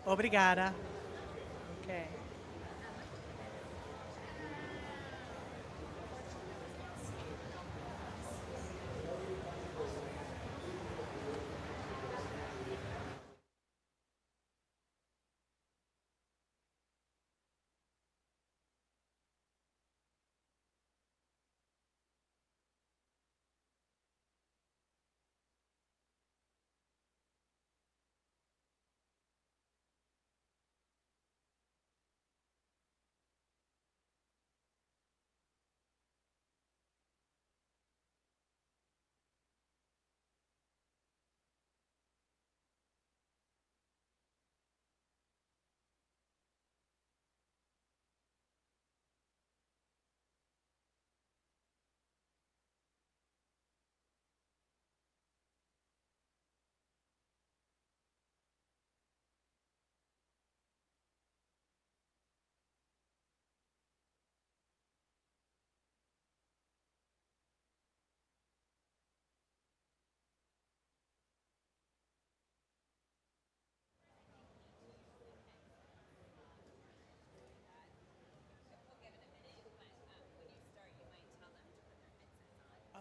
Obrigada. Okay.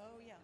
Oh, yeah.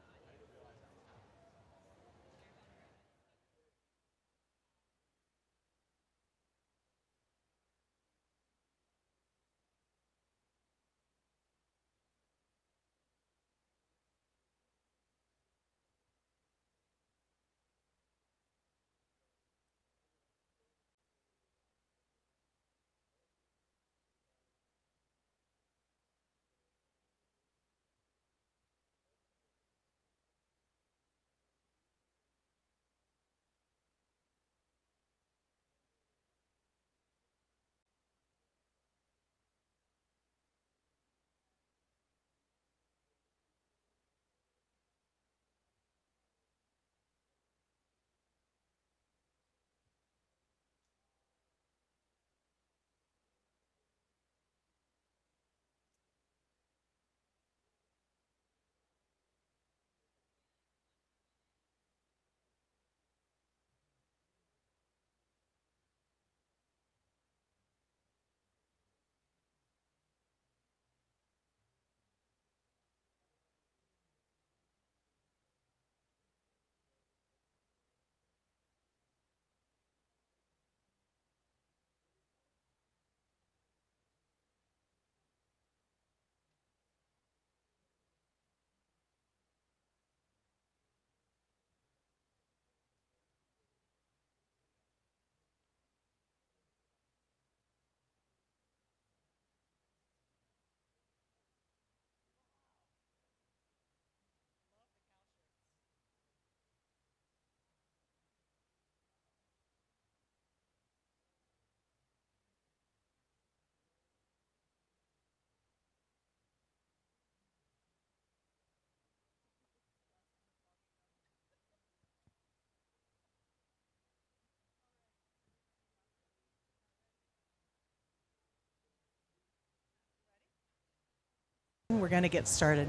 We're going to get started.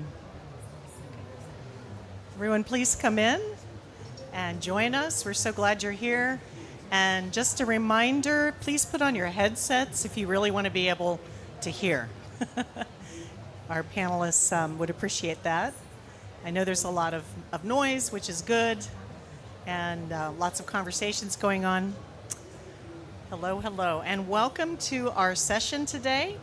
Everyone, please come in and join us. We're so glad you're here. And just a reminder, please put on your headsets if you really want to be able to hear. Our panelists would appreciate that. I know there's a lot of noise, which is good, and lots of conversations going on. Hello, hello, and welcome to our session today.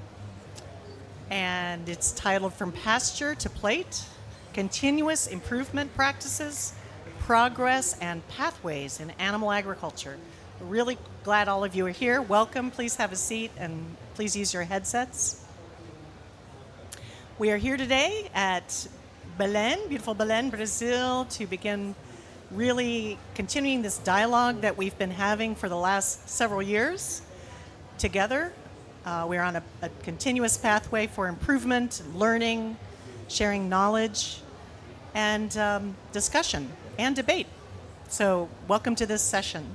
And it's titled From Pasture to Plate, Continuous Improvement Practices, Progress, and Pathways in Animal Agriculture. We're really glad all of you are here. Welcome. Please have a seat and please use your headsets. We are here today at Belém, beautiful Belém, Brazil, to begin really continuing this dialogue that we've been having for the last several years together. We're on a continuous pathway for improvement, learning, sharing knowledge, and discussion and debate. So welcome to this session.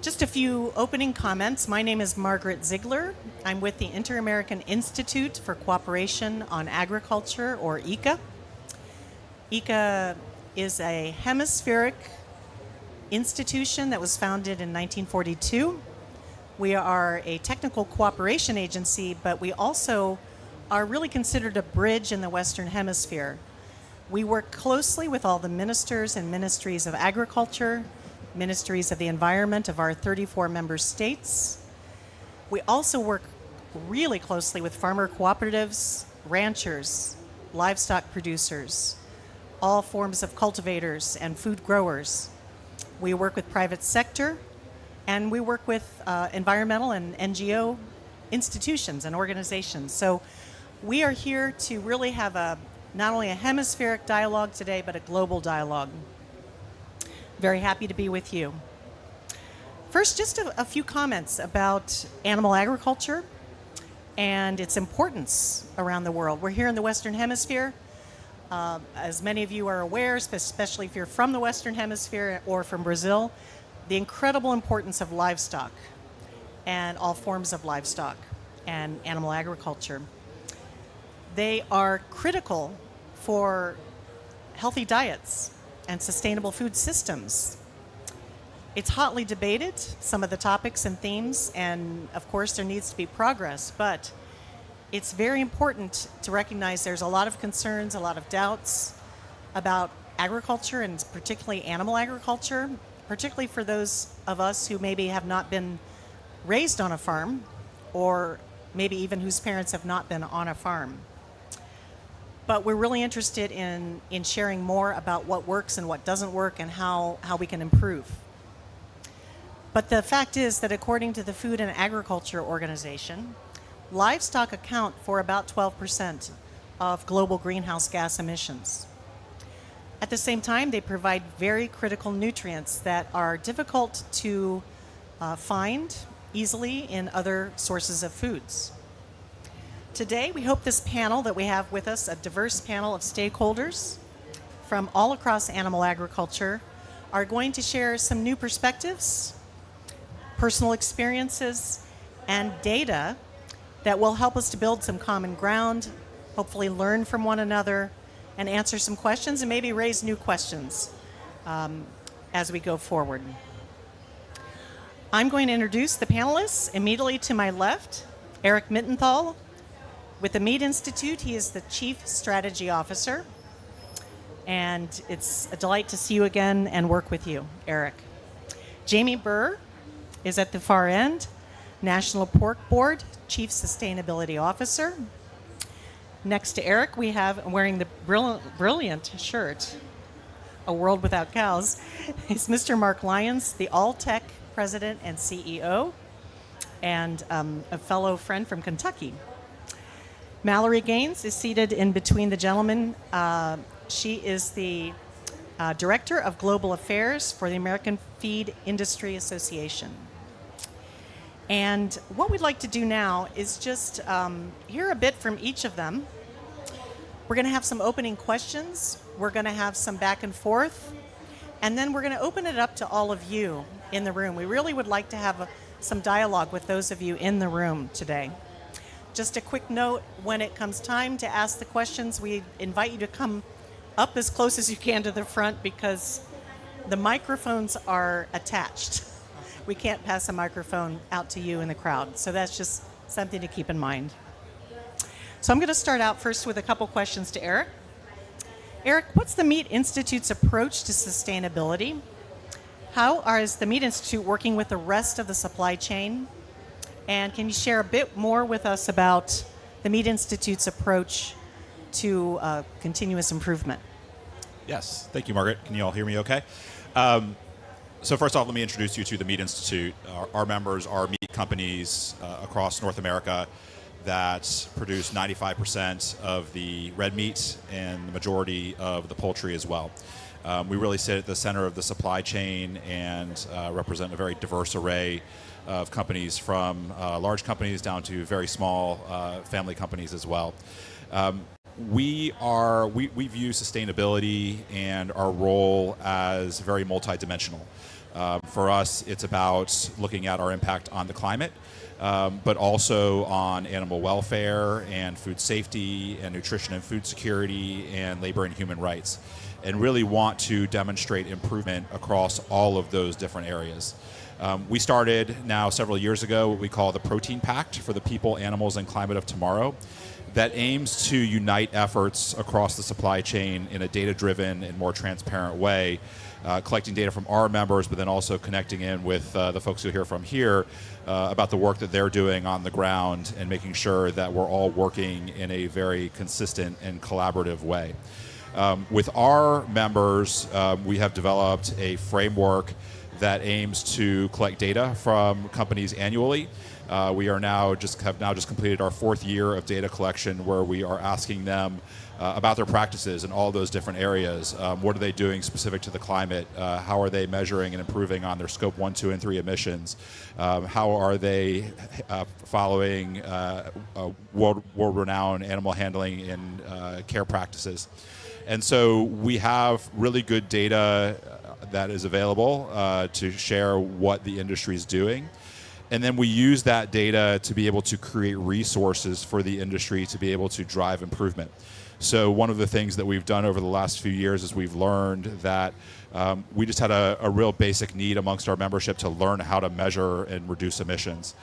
Just a few opening comments. My name is Margaret Ziegler. I'm with the Inter-American Institute for Cooperation on Agriculture, or ICA. ICA is a hemispheric institution that was founded in 1942. We are a technical cooperation agency, but we also are really considered a bridge in the Western Hemisphere. We work closely with all the ministers and ministries of agriculture, ministries of the environment of our 34 member states. We also work really closely with farmer cooperatives, ranchers, livestock producers, all forms of cultivators and food growers. We work with private sector, and we work with environmental and NGO institutions and organizations. So we are here to really have not only a hemispheric dialogue today, but a global dialogue. Very happy to be with you. First, just a few comments about animal agriculture and its importance around the world. We're here in the Western Hemisphere. As many of you are aware, especially if you're from the Western Hemisphere or from Brazil, the incredible importance of livestock and all forms of livestock and animal agriculture. They are critical for healthy diets and sustainable food systems. It's hotly debated, some of the topics and themes, and of course there needs to be progress, but it's very important to recognize there's a lot of concerns, a lot of doubts about agriculture, and particularly animal agriculture, particularly for those of us who maybe have not been raised on a farm, or maybe even whose parents have not been on a farm. But we're really interested in sharing more about what works and what doesn't work and how we can improve. But the fact is that according to the Food and Agriculture Organization, livestock account for about 12% of global greenhouse gas emissions. At the same time, they provide very critical nutrients that are difficult to find easily in other sources of foods. Today, we hope this panel that we have with us, a diverse panel of stakeholders from all across animal agriculture, are going to share some new perspectives, personal experiences, and data that will help us to build some common ground, hopefully learn from one another, and answer some questions and maybe raise new questions as we go forward. I'm going to introduce the panelists. Immediately to my left, Eric Mittenthal. With the Meat Institute, he is the Chief Strategy Officer. And it's a delight to see you again and work with you, Eric. Jamie Burr is at the far end, National Pork Board, Chief Sustainability Officer. Next to Eric, we have, wearing the brilliant shirt, A World Without Cows, is Mr. Mark Lyons, the Alltech President and CEO, and a fellow friend from Kentucky. Mallory Gaines is seated in between the gentlemen. She is the Director of Global Affairs for the American Feed Industry Association. And what we'd like to do now is just hear a bit from each of them. We're going to have some opening questions. We're going to have some back and forth. And then we're going to open it up to all of you in the room. We really would like to have some dialogue with those of you in the room today. Just a quick note, when it comes time to ask the questions, we invite you to come up as close as you can to the front because the microphones are attached. We can't pass a microphone out to you in the crowd. So that's just something to keep in mind. So I'm going to start out first with a couple questions to Eric. Eric, what's the Meat Institute's approach to sustainability? How is the Meat Institute working with the rest of the supply chain? And can you share a bit more with us about the Meat Institute's approach to continuous improvement? Yes, thank you, Margaret. Can you all hear me okay? So first off, let me introduce you to the Meat Institute. Our members are meat companies across North America that produce 95% of the red meat and the majority of the poultry as well. We really sit at the center of the supply chain and represent a very diverse array of companies, from large companies down to very small family companies as well. We view sustainability and our role as very multidimensional. For us, it's about looking at our impact on the climate, but also on animal welfare and food safety and nutrition and food security and labor and human rights. and really want to demonstrate improvement across all of those different areas. We started now several years ago what we call the Protein Pact for the People, Animals, and Climate of Tomorrow, that aims to unite efforts across the supply chain in a data-driven and more transparent way, collecting data from our members, but then also connecting in with the folks you'll hear from here about the work that they're doing on the ground and making sure that we're all working in a very consistent and collaborative way. With our members, we have developed a framework that aims to collect data from companies annually. We are have now just completed our 4th year of data collection, where we are asking them about their practices in all those different areas. What are they doing specific to the climate? How are they measuring and improving on their scope 1, 2, and 3 emissions? How are they following world-renowned animal handling and care practices? And so we have really good data that is available to share what the industry is doing. And then we use that data to be able to create resources for the industry to be able to drive improvement. So one of the things that we've done over the last few years is we've learned that we just had a real basic need amongst our membership to learn how to measure and reduce emissions.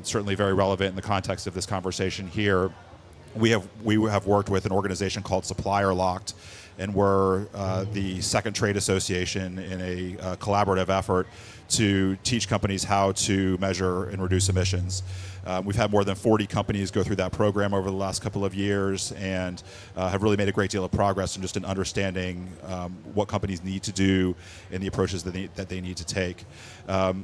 Certainly very relevant in the context of this conversation here. We have worked with an organization called Supplier Locked, and we're the second trade association in a collaborative effort to teach companies how to measure and reduce emissions. We've had more than 40 companies go through that program over the last couple of years, and have really made a great deal of progress in just in understanding what companies need to do and the approaches that they need to take.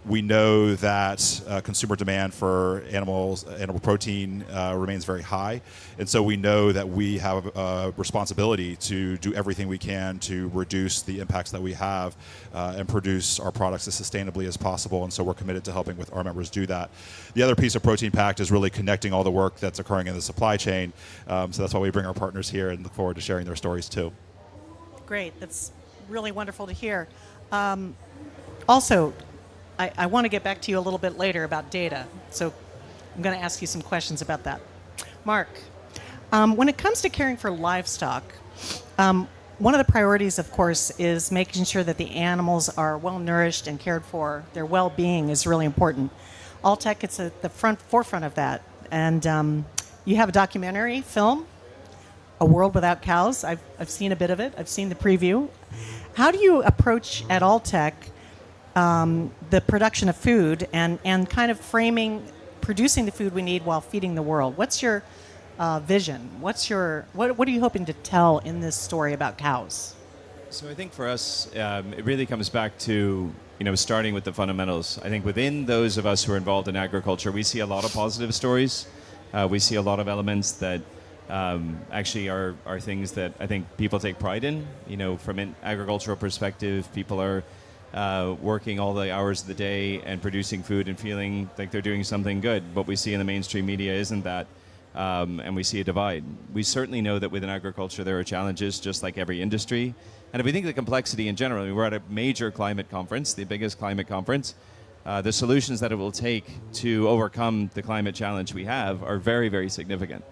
We know that consumer demand for animal protein remains very high, and so we know that we have a responsibility to do everything we can to reduce the impacts that we have and produce our products as sustainably as possible, and so we're committed to helping with our members do that. The other piece of Protein Pact is really connecting all the work that's occurring in the supply chain, so that's why we bring our partners here and look forward to sharing their stories too. Great, that's really wonderful to hear. Also, I want to get back to you a little bit later about data, so I'm going to ask you some questions about that. Mark, when it comes to caring for livestock, one of the priorities, of course, is making sure that the animals are well nourished and cared for. Their well-being is really important. Alltech is at the forefront of that, and you have a documentary film, A World Without Cows. I've seen a bit of it. I've seen the preview. How do you approach at Alltech the production of food and kind of producing the food we need while feeding the world? What's your vision? What are you hoping to tell in this story about cows? So I think for us, it really comes back to starting with the fundamentals. I think within those of us who are involved in agriculture, we see a lot of positive stories. We see a lot of elements that actually are things that I think people take pride in. From an agricultural perspective, people are working all the hours of the day and producing food and feeling like they're doing something good. What we see in the mainstream media isn't that. And we see a divide. We certainly know that within agriculture there are challenges, just like every industry. And if we think of the complexity in general, we're at a major climate conference, the biggest climate conference. The solutions that it will take to overcome the climate challenge we have are very, very significant.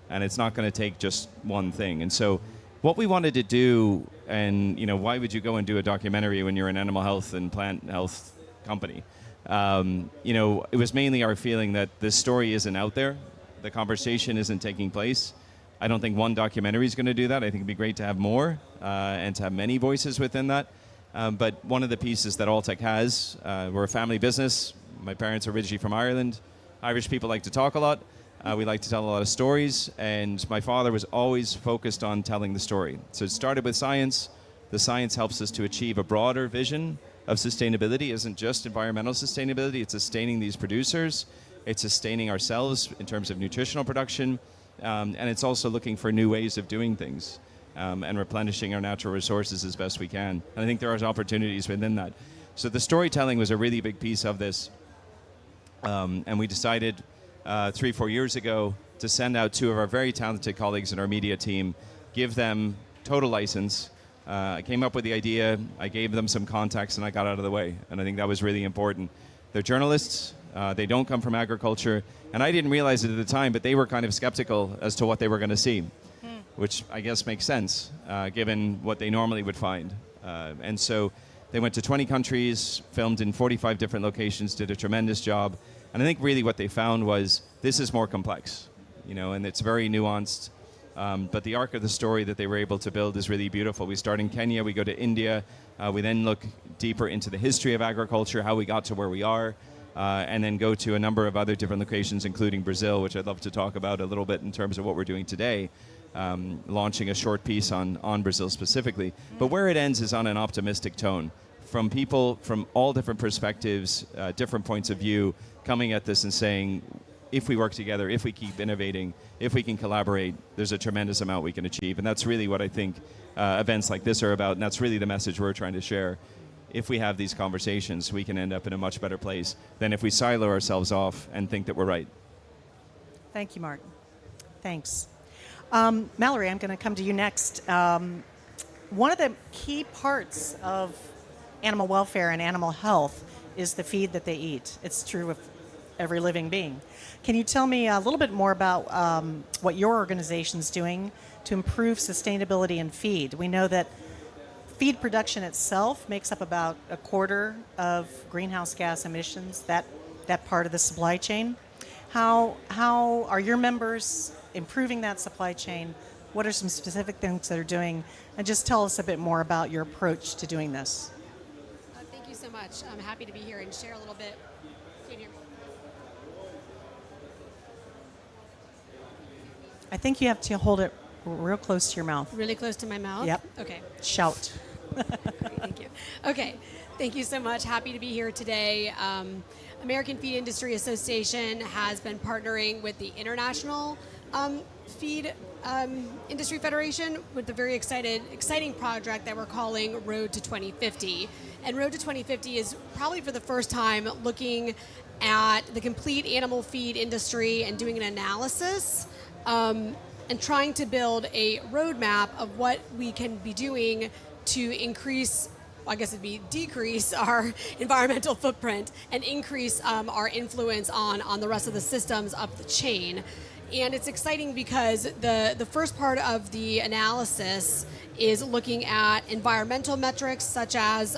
And it's not going to take just one thing. And so what we wanted to do, and why would you go and do a documentary when you're an animal health and plant health company? It was mainly our feeling that this story isn't out there. The conversation isn't taking place. I don't think one documentary is going to do that. I think it'd be great to have more and to have many voices within that. But one of the pieces that Alltech has, we're a family business. My parents are originally from Ireland. Irish people like to talk a lot. We like to tell a lot of stories. And my father was always focused on telling the story. So it started with science. The science helps us to achieve a broader vision of sustainability. It isn't just environmental sustainability. It's sustaining these producers. It's sustaining ourselves in terms of nutritional production, and it's also looking for new ways of doing things and replenishing our natural resources as best we can. And I think there are opportunities within that. So the storytelling was a really big piece of this, and we decided 3-4 years ago to send out 2 of our very talented colleagues in our media team, give them total license. I came up with the idea, I gave them some contacts, and I got out of the way. And I think that was really important. They're journalists. They don't come from agriculture. And I didn't realize it at the time, but they were kind of skeptical as to what they were going to see. which I guess makes sense given what they normally would find. And so they went to 20 countries, filmed in 45 different locations, did a tremendous job. And I think really what they found was this is more complex, and it's very nuanced. But the arc of the story that they were able to build is really beautiful. We start in Kenya, we go to India, we then look deeper into the history of agriculture, how we got to where we are, and then go to a number of other different locations, including Brazil, which I'd love to talk about a little bit in terms of what we're doing today, launching a short piece on Brazil specifically. But where it ends is on an optimistic tone, from people from all different perspectives, different points of view, coming at this and saying, if we work together, if we keep innovating, if we can collaborate, there's a tremendous amount we can achieve. And that's really what I think events like this are about, and that's really the message we're trying to share. If we have these conversations, we can end up in a much better place than if we silo ourselves off and think that we're right. Thank you, Martin. Thanks. Mallory, I'm going to come to you next. One of the key parts of animal welfare and animal health is the feed that they eat. It's true of every living being. Can you tell me a little bit more about what your organization's doing to improve sustainability in feed? We know that feed production itself makes up about a quarter of greenhouse gas emissions, that part of the supply chain. How are your members improving that supply chain? What are some specific things that they're doing? And just tell us a bit more about your approach to doing this. Thank you so much. I'm happy to be here and share a little bit. Can you hear me? I think you have to hold it real close to your mouth. Really close to my mouth? Yep. Okay. Shout. Great, thank you. Okay. Thank you so much. Happy to be here today. American Feed Industry Association has been partnering with the International Feed Industry Federation with a very exciting project that we're calling Road to 2050. And Road to 2050 is probably for the first time looking at the complete animal feed industry and doing an analysis and trying to build a roadmap of what we can be doing to increase, I guess it'd be decrease our environmental footprint and increase our influence on the rest of the systems up the chain. And it's exciting because the first part of the analysis is looking at environmental metrics such as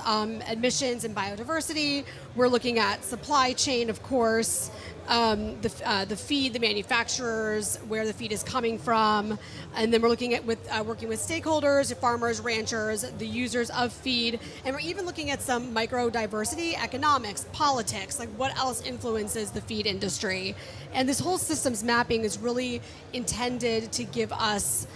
emissions and biodiversity. We're looking at supply chain, of course, the feed, the manufacturers, where the feed is coming from, and then we're looking at working with stakeholders, farmers, ranchers, the users of feed, and we're even looking at some micro diversity, economics, politics, like what else influences the feed industry. And this whole systems mapping is really intended to give us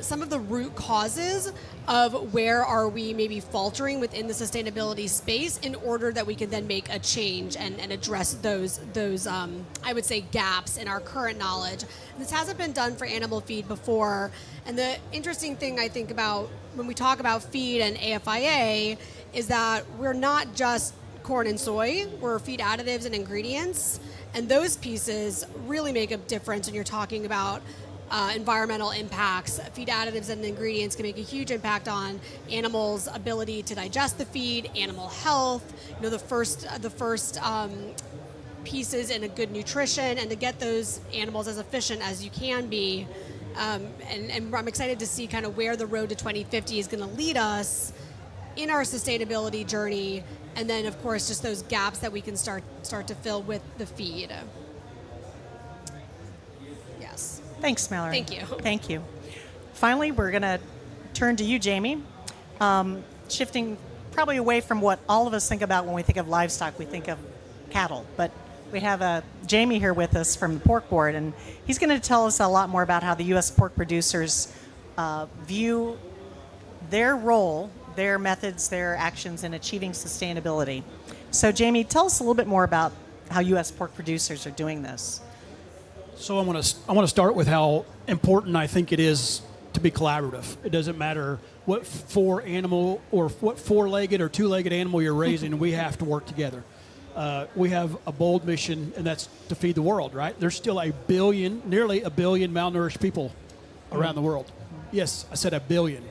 some of the root causes of where are we maybe faltering within the sustainability space in order that we can then make a change and address those I would say gaps in our current knowledge. This hasn't been done for animal feed before, and the interesting thing I think about when we talk about feed and AFIA is that we're not just corn and soy, we're feed additives and ingredients, and those pieces really make a difference when you're talking about environmental impacts. Feed additives and ingredients can make a huge impact on animals' ability to digest the feed, animal health, the first pieces in a good nutrition, and to get those animals as efficient as you can be. And I'm excited to see kind of where the road to 2050 is going to lead us in our sustainability journey, and then of course just those gaps that we can start to fill with the feed. Yes. Thanks, Mallory. Thank you. Thank you. Finally, we're going to turn to you, Jamie. Shifting probably away from what all of us think about when we think of livestock, we think of cattle. But we have Jamie here with us from the Pork Board, and he's going to tell us a lot more about how the U.S. pork producers view their role, their methods, their actions in achieving sustainability. So, Jamie, tell us a little bit more about how U.S. pork producers are doing this. So I want to start with how important I think it is to be collaborative. It doesn't matter what four-animal or what four-legged or two-legged animal you're raising, we have to work together. We have a bold mission, and that's to feed the world, right? There's still nearly a billion malnourished people around the world. Yes, I said a billion.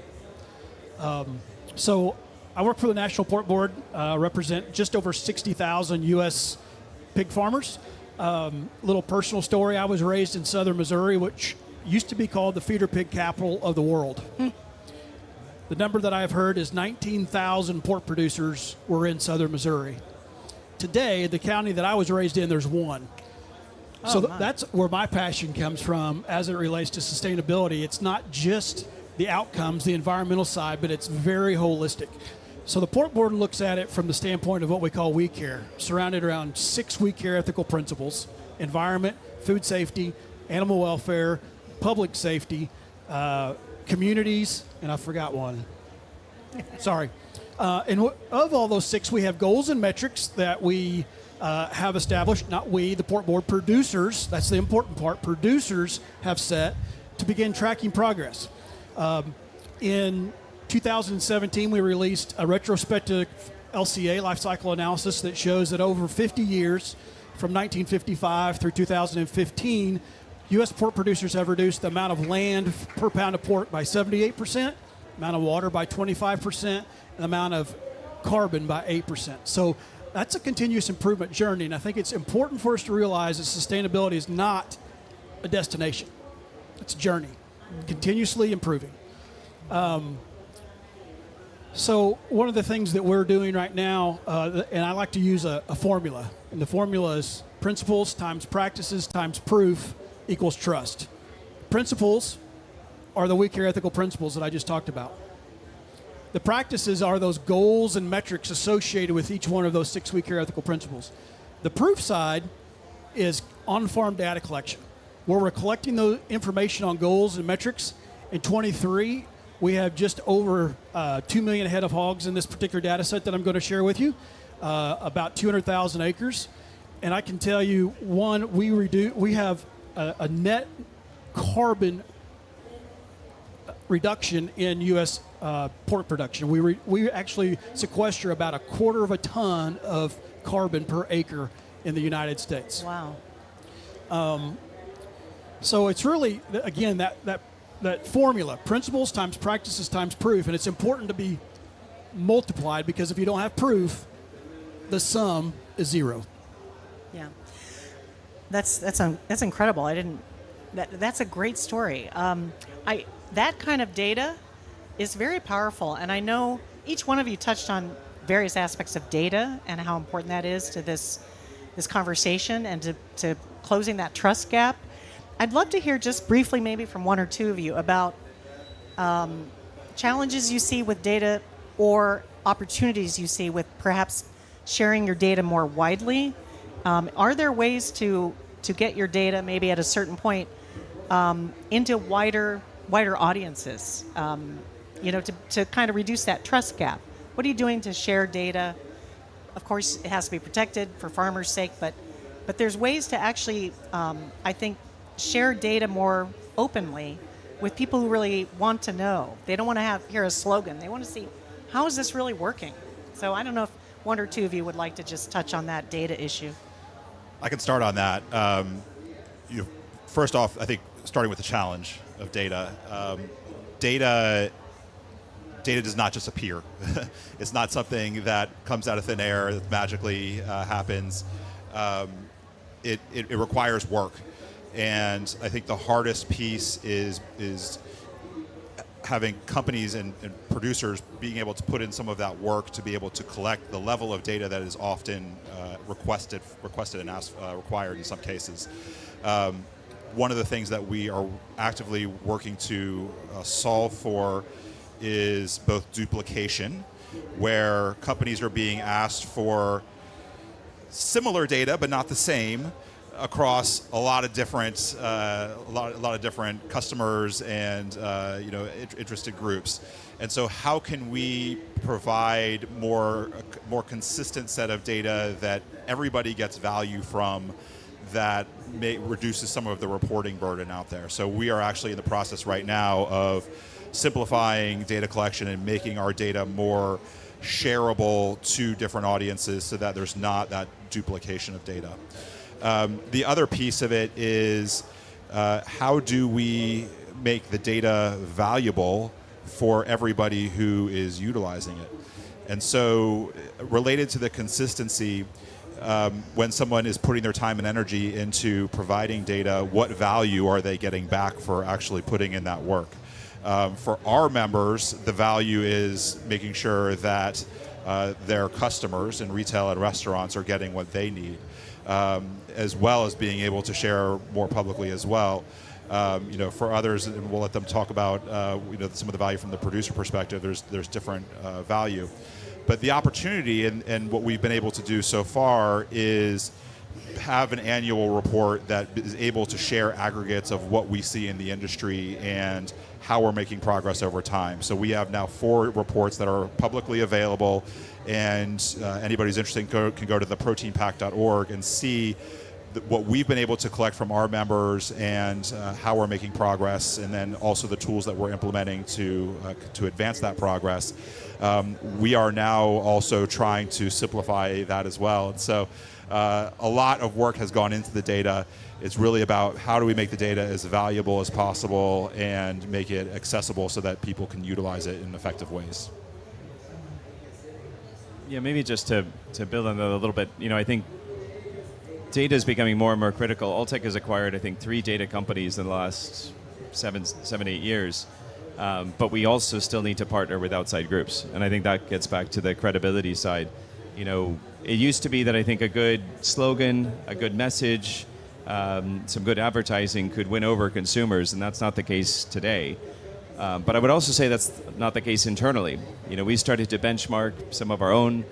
So I work for the National Pork Board, represent just over 60,000 U.S. pig farmers. Little personal story, I was raised in southern Missouri, which used to be called the feeder pig capital of the world. The number that I've heard is 19,000 pork producers were in southern Missouri. Today, the county that I was raised in, there's one. So that's where my passion comes from as it relates to sustainability. It's not just the outcomes, the environmental side, but it's very holistic. So the pork board looks at it from the standpoint of what we call we care, surrounded around 6 we care ethical principles: environment, food safety, animal welfare, public safety, communities, and I forgot one. Sorry. Of all those 6, we have goals and metrics that we have established, not we, the pork board, producers, that's the important part, producers have set to begin tracking progress. In 2017, we released a retrospective LCA, life cycle analysis, that shows that over 50 years, from 1955 through 2015, U.S. pork producers have reduced the amount of land per pound of pork by 78%, amount of water by 25%, and the amount of carbon by 8%. So that's a continuous improvement journey, and I think it's important for us to realize that sustainability is not a destination. It's a journey, continuously improving. So one of the things that we're doing right now, and I like to use a formula, and the formula is principles times practices times proof equals trust. Principles are the we care ethical principles that I just talked about. The practices are those goals and metrics associated with each one of those 6 we care ethical principles. The proof side is on-farm data collection, where we're collecting the information on goals and metrics. In 23, we have just over 2 million head of hogs in this particular data set that I'm going to share with you, about 200,000 acres. And I can tell you, one, we have a net carbon reduction in U.S. Pork production. We actually sequester about 1/4 of a ton of carbon per acre in the United States. Wow. So it's really, again, that formula, principles times practices times proof, and it's important to be multiplied, because if you don't have proof, the sum is 0. Yeah. That's incredible. That's a great story. That kind of data is very powerful, and I know each one of you touched on various aspects of data and how important that is to this conversation and to closing that trust gap. I'd love to hear just briefly, maybe from one or two of you, about challenges you see with data or opportunities you see with perhaps sharing your data more widely. Are there ways to get your data maybe at a certain point into wider audiences, to kind of reduce that trust gap? What are you doing to share data? Of course, it has to be protected for farmers' sake, but there's ways to actually, I think, share data more openly with people who really want to know. They don't want to hear a slogan. They want to see, how is this really working? So I don't know if one or two of you would like to just touch on that data issue. I can start on that. First off, I think starting with the challenge of data. Data does not just appear. It's not something that comes out of thin air that magically happens. It requires work. And I think the hardest piece is having companies and producers being able to put in some of that work to be able to collect the level of data that is often requested and required in some cases. One of the things that we are actively working to solve for is both duplication, where companies are being asked for similar data but not the same across a lot of different customers and interested groups. And so how can we provide more consistent set of data that everybody gets value from, that reduces some of the reporting burden out there? So we are actually in the process right now of simplifying data collection and making our data more shareable to different audiences so that there's not that duplication of data. The other piece of it is how do we make the data valuable for everybody who is utilizing it? And so related to the consistency, when someone is putting their time and energy into providing data, what value are they getting back for actually putting in that work? For our members, the value is making sure that their customers in retail and restaurants are getting what they need, as well as being able to share more publicly as well. For others, and we'll let them talk about some of the value from the producer perspective. There's different value, but the opportunity and what we've been able to do so far is have an annual report that is able to share aggregates of what we see in the industry and how we're making progress over time. So we have now 4 reports that are publicly available, and anybody who's interested can go to theproteinpack.org and see what we've been able to collect from our members and how we're making progress, and then also the tools that we're implementing to advance that progress. We are now also trying to simplify that as well. And so a lot of work has gone into the data. It's really about how do we make the data as valuable as possible and make it accessible so that people can utilize it in effective ways. Yeah, maybe just to build on that a little bit, I think data is becoming more and more critical. Alltech has acquired, I think, 3 data companies in the last 7-8 years. But we also still need to partner with outside groups. And I think that gets back to the credibility side. It used to be that I think a good slogan, a good message, some good advertising could win over consumers, and that's not the case today. But I would also say that's not the case internally. We started to benchmark some of our own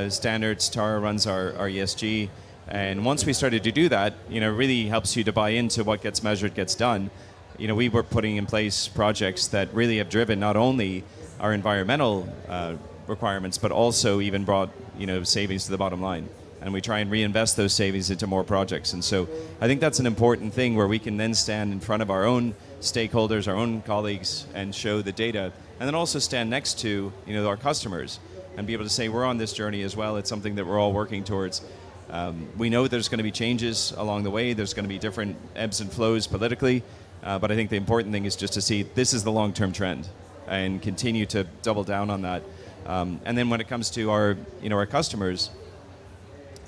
standards. Tara runs our ESG. And once we started to do that, it really helps you to buy into what gets measured gets done. We were putting in place projects that really have driven not only our environmental requirements, but also even brought savings to the bottom line. And we try and reinvest those savings into more projects. And so I think that's an important thing where we can then stand in front of our own stakeholders, our own colleagues, and show the data, and then also stand next to our customers and be able to say we're on this journey as well. It's something that we're all working towards. We know there's going to be changes along the way. There's going to be different ebbs and flows politically. But I think the important thing is just to see this is the long-term trend and continue to double down on that. And then when it comes to our customers,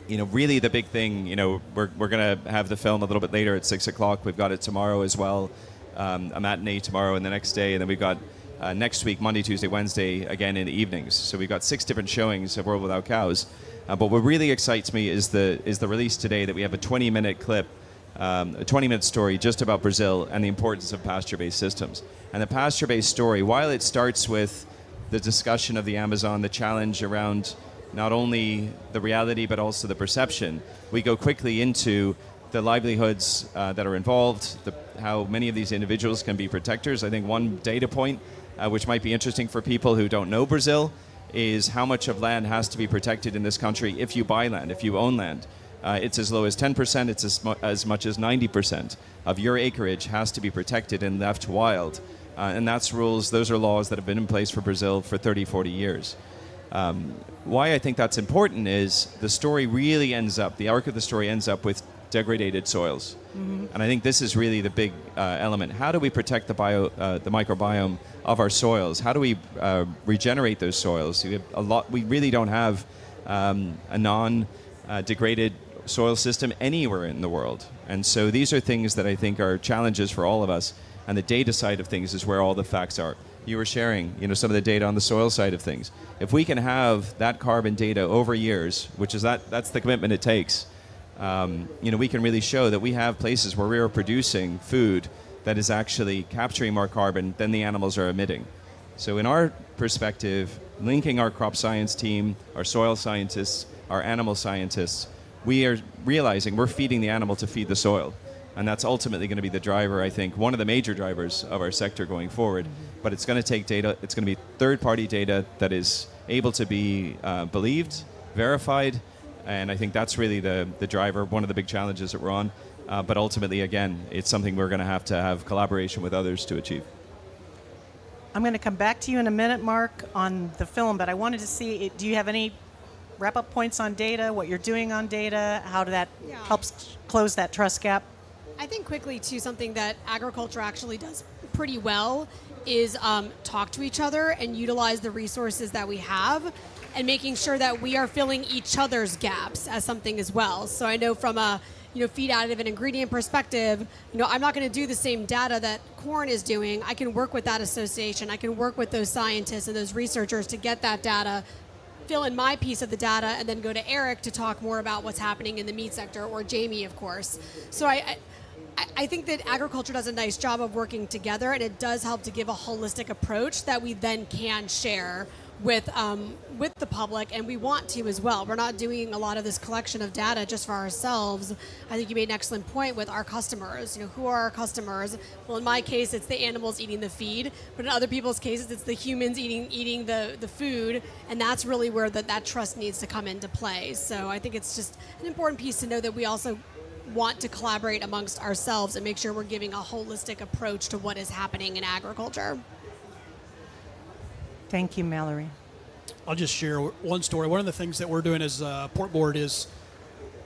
really the big thing, we're going to have the film a little bit later at 6 o'clock. We've got it tomorrow as well, a matinee tomorrow and the next day. And then we've got next week, Monday, Tuesday, Wednesday, again in the evenings. So we've got 6 different showings of World Without Cows. But what really excites me is the release today that we have a 20-minute clip, a 20-minute story just about Brazil and the importance of pasture-based systems. And the pasture-based story, while it starts with the discussion of the Amazon, the challenge around not only the reality but also the perception, we go quickly into the livelihoods that are involved, how many of these individuals can be protectors. I think one data point, which might be interesting for people who don't know Brazil, is how much of land has to be protected in this country if you buy land, if you own land. It's as low as 10%, it's as much as 90% of your acreage has to be protected and left wild. And those are laws that have been in place for Brazil for 30, 40 years. Why I think that's important is the story really the arc of the story ends up with degraded soils. Mm-hmm. And I think this is really the big element. How do we protect the microbiome of our soils? How do we regenerate those soils? We really don't have a non-degraded soil system anywhere in the world. And so these are things that I think are challenges for all of us. And the data side of things is where all the facts are. You were sharing, some of the data on the soil side of things. If we can have that carbon data over years, which is that's the commitment it takes, we can really show that we have places where we are producing food that is actually capturing more carbon than the animals are emitting. So in our perspective, linking our crop science team, our soil scientists, our animal scientists, we are realizing we're feeding the animal to feed the soil. And that's ultimately going to be the driver, I think, one of the major drivers of our sector going forward. But it's going to take data, it's going to be third-party data that is able to be believed, verified, and I think that's really the driver, one of the big challenges that we're on. But ultimately, again, it's something we're going to have collaboration with others to achieve. I'm going to come back to you in a minute, Mark, on the film, but I wanted to see, do you have any wrap-up points on data, what you're doing on data, how that helps close that trust gap? I think quickly, too, something that agriculture actually does pretty well is talk to each other and utilize the resources that we have. and making sure that we are filling each other's gaps as something as well. So I know from a feed additive and ingredient perspective, I'm not going to do the same data that corn is doing. I can work with that association. I can work with those scientists and those researchers to get that data, fill in my piece of the data, and then go to Eric to talk more about what's happening in the meat sector, or Jamie, of course. So I think that agriculture does a nice job of working together, and it does help to give a holistic approach that we then can share with the public, and we want to as well. We're not doing a lot of this collection of data just for ourselves. I think you made an excellent point with our customers. Who are our customers? Well, in my case, it's the animals eating the feed, but in other people's cases, it's the humans eating the food, and that's really where that trust needs to come into play. So I think it's just an important piece to know that we also want to collaborate amongst ourselves and make sure we're giving a holistic approach to what is happening in agriculture. Thank you, Mallory. I'll just share one story. One of the things that we're doing as Port Board is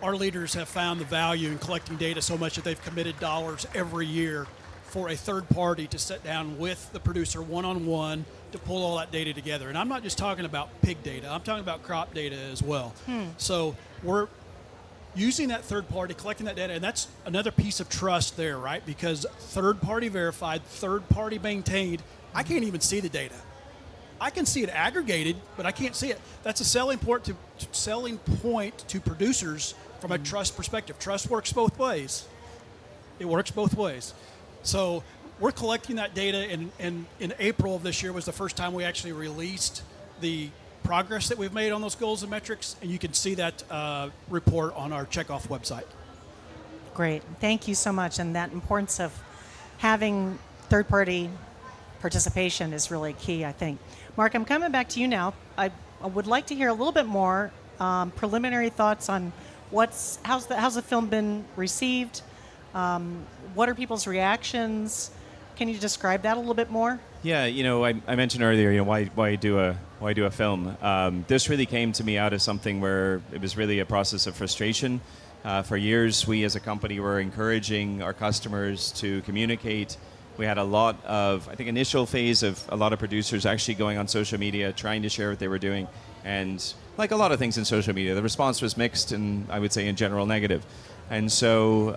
our leaders have found the value in collecting data so much that they've committed dollars every year for a third party to sit down with the producer one-on-one to pull all that data together. And I'm not just talking about pig data. I'm talking about crop data as well. So we're using that third party, collecting that data, and that's another piece of trust there, right? Because third party verified, third party maintained, I can't even see the data. I can see it aggregated, but I can't see it. That's a selling point to producers from a trust perspective. Trust works both ways. It works both ways. So we're collecting that data, and in April of this year was the first time we actually released the progress that we've made on those goals and metrics, and you can see that report on our checkoff website. Great. Thank you so much. And that importance of having third-party participation is really key, I think. Mark, I'm coming back to you now. I would like to hear a little bit more preliminary thoughts on how's the film been received? What are people's reactions? Can you describe that a little bit more? Yeah, I mentioned earlier, why do a film? This really came to me out of something where it was really a process of frustration. For years, we as a company were encouraging our customers to communicate. We had a lot of, I think, initial phase of a lot of producers actually going on social media, trying to share what they were doing. And like a lot of things in social media, the response was mixed and I would say in general negative. And so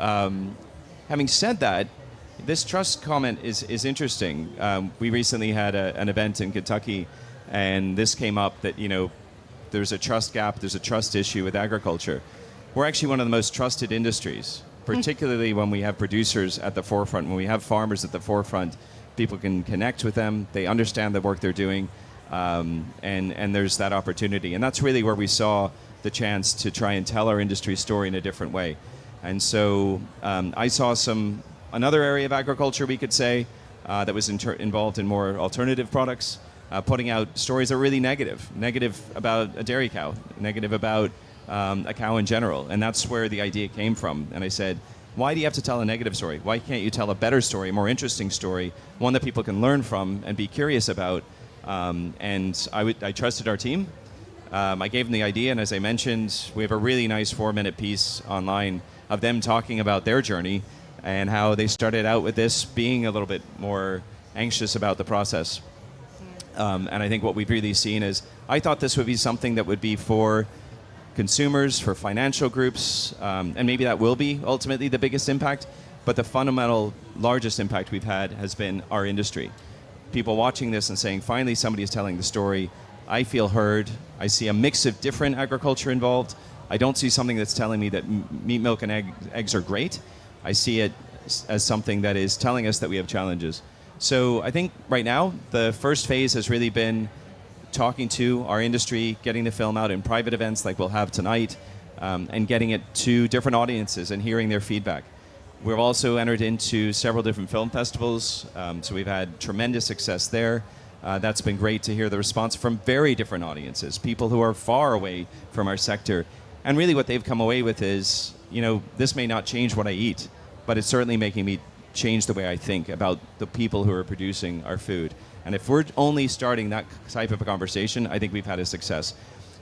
having said that, this trust comment is interesting. We recently had an event in Kentucky, and this came up that, there's a trust gap, there's a trust issue with agriculture. We're actually one of the most trusted industries, particularly when we have producers at the forefront. When we have farmers at the forefront, people can connect with them, they understand the work they're doing, and there's that opportunity. And that's really where we saw the chance to try and tell our industry story in a different way. And so I saw another area of agriculture, we could say, that was involved in more alternative products, putting out stories that are really negative about a dairy cow, negative about a cow in general. And that's where the idea came from. And I said, why do you have to tell a negative story? Why can't you tell a better story, a more interesting story, one that people can learn from and be curious about? And I trusted our team. I gave them the idea, and as I mentioned, we have a really nice 4-minute piece online of them talking about their journey and how they started out with this, being a little bit more anxious about the process. And I think what we've really seen is, I thought this would be something that would be for consumers, for financial groups, and maybe that will be ultimately the biggest impact, but the fundamental largest impact we've had has been our industry. People watching this and saying, finally somebody is telling the story. I feel heard. I see a mix of different agriculture involved. I don't see something that's telling me that meat, milk, and eggs are great. I see it as something that is telling us that we have challenges. So I think right now, the first phase has really been talking to our industry, getting the film out in private events like we'll have tonight, and getting it to different audiences and hearing their feedback. We've also entered into several different film festivals, so we've had tremendous success there. That's been great to hear the response from very different audiences, people who are far away from our sector. And really what they've come away with is, this may not change what I eat, but it's certainly making me change the way I think about the people who are producing our food. And if we're only starting that type of a conversation, I think we've had a success.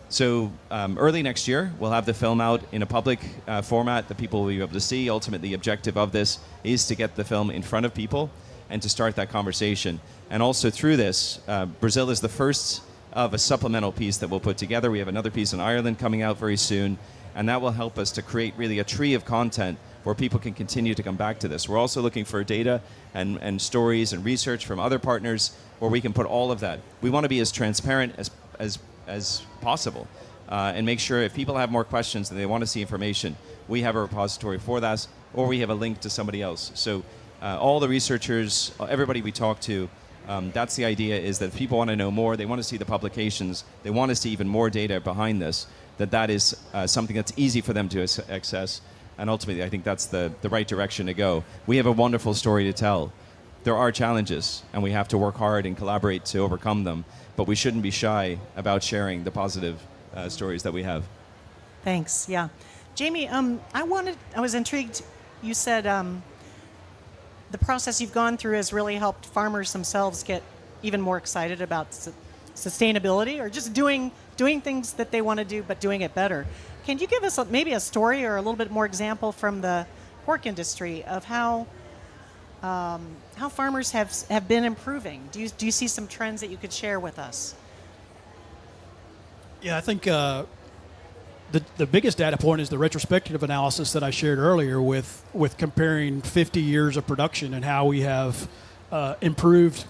So early next year, we'll have the film out in a public format that people will be able to see. Ultimately, the objective of this is to get the film in front of people and to start that conversation. And also through this, Brazil is the first of a supplemental piece that we'll put together. We have another piece in Ireland coming out very soon, and that will help us to create really a tree of content where people can continue to come back to this. We're also looking for data and stories and research from other partners where we can put all of that. We want to be as transparent as possible and make sure if people have more questions and they want to see information, we have a repository for that, or we have a link to somebody else. So all the researchers, everybody we talk to, that's the idea, is that if people want to know more, they want to see the publications, they want to see even more data behind this, that is something that's easy for them to access. And ultimately, I think that's the right direction to go. We have a wonderful story to tell. There are challenges, and we have to work hard and collaborate to overcome them, but we shouldn't be shy about sharing the positive stories that we have. Thanks. Yeah. Jamie, I was intrigued. You said the process you've gone through has really helped farmers themselves get even more excited about sustainability, or just doing things that they want to do, but doing it better. Can you give us maybe a story or a little bit more example from the pork industry of how farmers have been improving? Do you see some trends that you could share with us? Yeah, I think the biggest data point is the retrospective analysis that I shared earlier with comparing 50 years of production and how we have improved,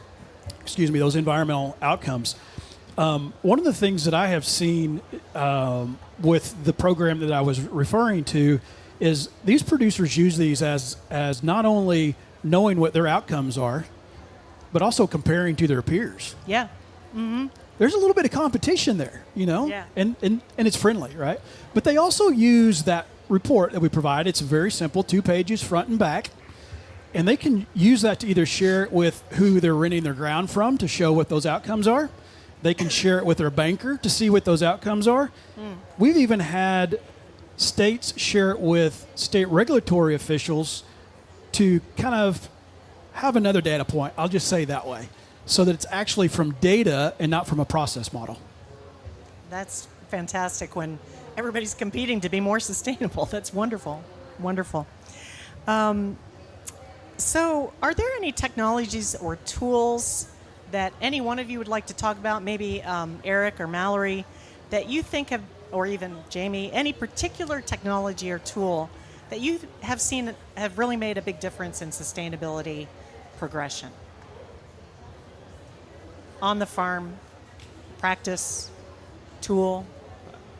those environmental outcomes. One of the things that I have seen with the program that I was referring to is these producers use these as not only knowing what their outcomes are, but also comparing to their peers. Yeah. Mm-hmm. There's a little bit of competition there, Yeah. and it's friendly, right? But they also use that report that we provide. It's very simple, 2 pages, front and back. And they can use that to either share it with who they're renting their ground from to show what those outcomes are. They can share it with their banker to see what those outcomes are. We've even had states share it with state regulatory officials to kind of have another data point, I'll just say that way, so that it's actually from data and not from a process model. That's fantastic when everybody's competing to be more sustainable. That's wonderful. Wonderful. So are there any technologies or tools that any one of you would like to talk about, maybe Eric or Mallory, that you think have, or even Jamie, any particular technology or tool that you have seen have really made a big difference in sustainability progression? On the farm, practice, tool?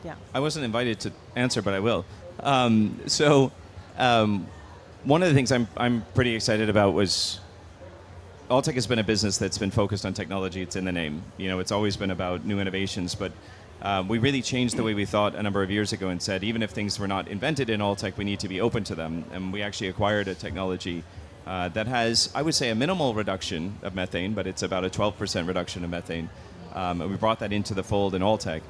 Yeah. I wasn't invited to answer, but I will. One of the things I'm pretty excited about was Alltech has been a business that's been focused on technology. It's in the name. It's always been about new innovations, but we really changed the way we thought a number of years ago and said, even if things were not invented in Alltech, we need to be open to them. And we actually acquired a technology that has, I would say, a minimal reduction of methane, but it's about a 12% reduction of methane. And we brought that into the fold in Alltech.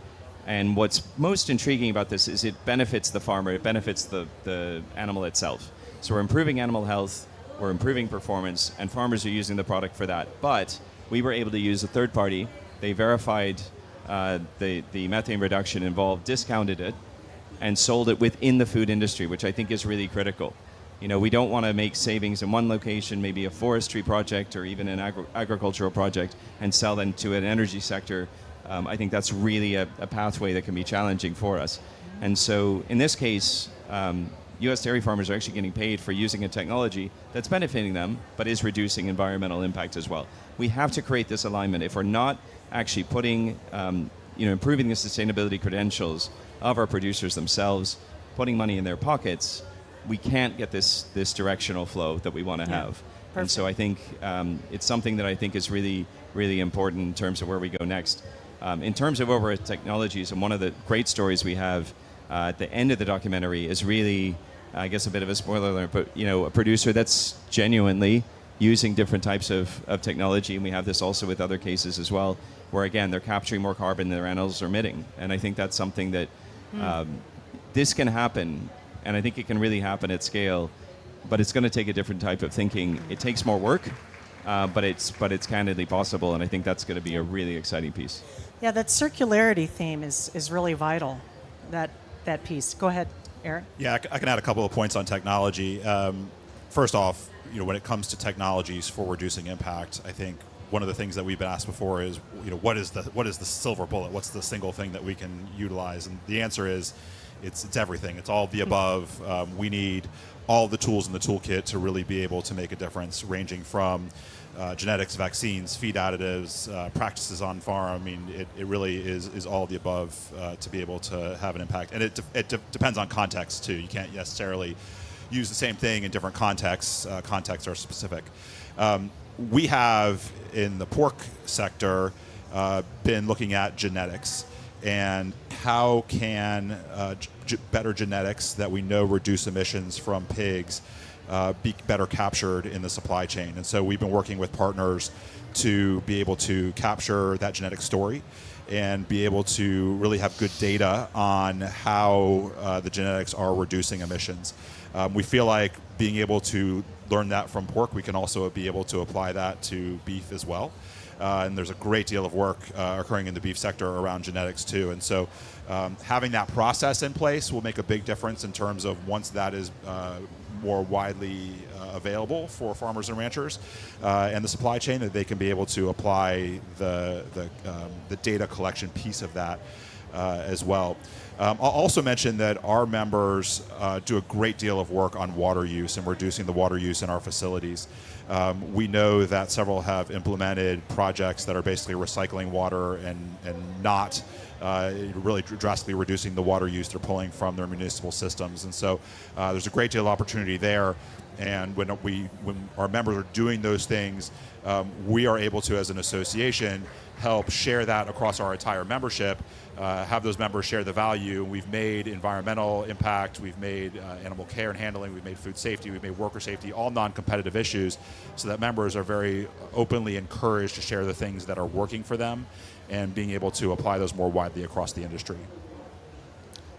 And what's most intriguing about this is it benefits the farmer, it benefits the animal itself. So we're improving animal health, we're improving performance, and farmers are using the product for that. But we were able to use a third party. They verified the methane reduction involved, discounted it, and sold it within the food industry, which I think is really critical. We don't want to make savings in one location, maybe a forestry project or even an agricultural project, and sell them to an energy sector. I think that's really a pathway that can be challenging for us. And so in this case, U.S. dairy farmers are actually getting paid for using a technology that's benefiting them, but is reducing environmental impact as well. We have to create this alignment. If we're not actually putting, improving the sustainability credentials of our producers themselves, putting money in their pockets, we can't get this directional flow that we want to have. Perfect. And so I think it's something that I think is really, really important in terms of where we go next. In terms of overall technologies, and one of the great stories we have at the end of the documentary is really, I guess, a bit of a spoiler alert, but a producer that's genuinely using different types of technology, and we have this also with other cases as well, where again they're capturing more carbon than their animals are emitting. And I think that's something that this can happen, and I think it can really happen at scale, but it's going to take a different type of thinking. It takes more work, but it's candidly possible, and I think that's going to be a really exciting piece. Yeah, that circularity theme is really vital, that piece. Go ahead, Eric. Yeah, I can add a couple of points on technology. First off, when it comes to technologies for reducing impact, I think one of the things that we've been asked before is, what is the silver bullet? What's the single thing that we can utilize? And the answer is, it's everything. It's all of the above. We need all the tools in the toolkit to really be able to make a difference, ranging from genetics, vaccines, feed additives, practices on farm. I mean, it really is all of the above to be able to have an impact. And it depends on context, too. You can't necessarily use the same thing in different contexts. Contexts are specific. We have, in the pork sector, been looking at genetics and how can better genetics that we know reduce emissions from pigs be better captured in the supply chain. And so we've been working with partners to be able to capture that genetic story and be able to really have good data on how the genetics are reducing emissions. We feel like being able to learn that from pork, we can also be able to apply that to beef as well. And there's a great deal of work occurring in the beef sector around genetics too. And so having that process in place will make a big difference in terms of once that is more widely available for farmers and ranchers and the supply chain, that they can be able to apply the data collection piece of that as well. I'll also mention that our members do a great deal of work on water use and reducing the water use in our facilities. We know that several have implemented projects that are basically recycling water and not really drastically reducing the water use they're pulling from their municipal systems. And so there's a great deal of opportunity there. And when our members are doing those things, we are able to, as an association, help share that across our entire membership, have those members share the value. We've made environmental impact, we've made animal care and handling, we've made food safety, we've made worker safety, all non-competitive issues, so that members are very openly encouraged to share the things that are working for them and being able to apply those more widely across the industry.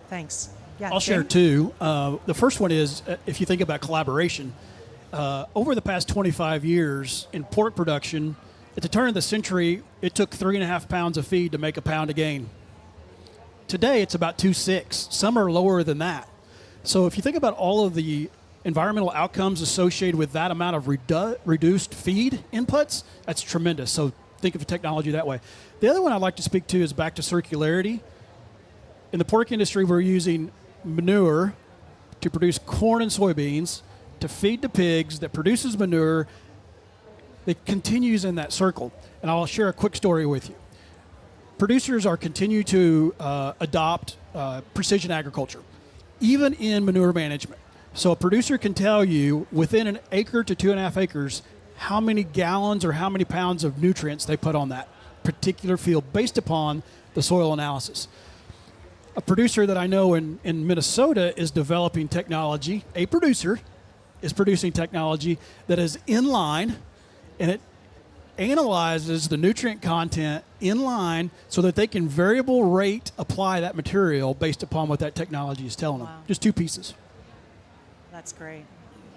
Thanks. Yeah, I'll share two. The first one is, if you think about collaboration, over the past 25 years in pork production, at the turn of the century, it took 3.5 pounds of feed to make a pound of gain. Today, it's about 2.6. Some are lower than that. So if you think about all of the environmental outcomes associated with that amount of reduced feed inputs, that's tremendous. So think of technology that way. The other one I'd like to speak to is back to circularity. In the pork industry, we're using manure to produce corn and soybeans to feed the pigs that produces manure that continues in that circle. And I'll share a quick story with you. Producers are continue to adopt precision agriculture, even in manure management. So a producer can tell you within an acre to 2.5 acres how many gallons or how many pounds of nutrients they put on that particular field based upon the soil analysis. A producer that I know in Minnesota is developing technology. A producer is producing technology that is in line, and it analyzes the nutrient content in line so that they can variable rate apply that material based upon what that technology is telling them. Just two pieces. That's great.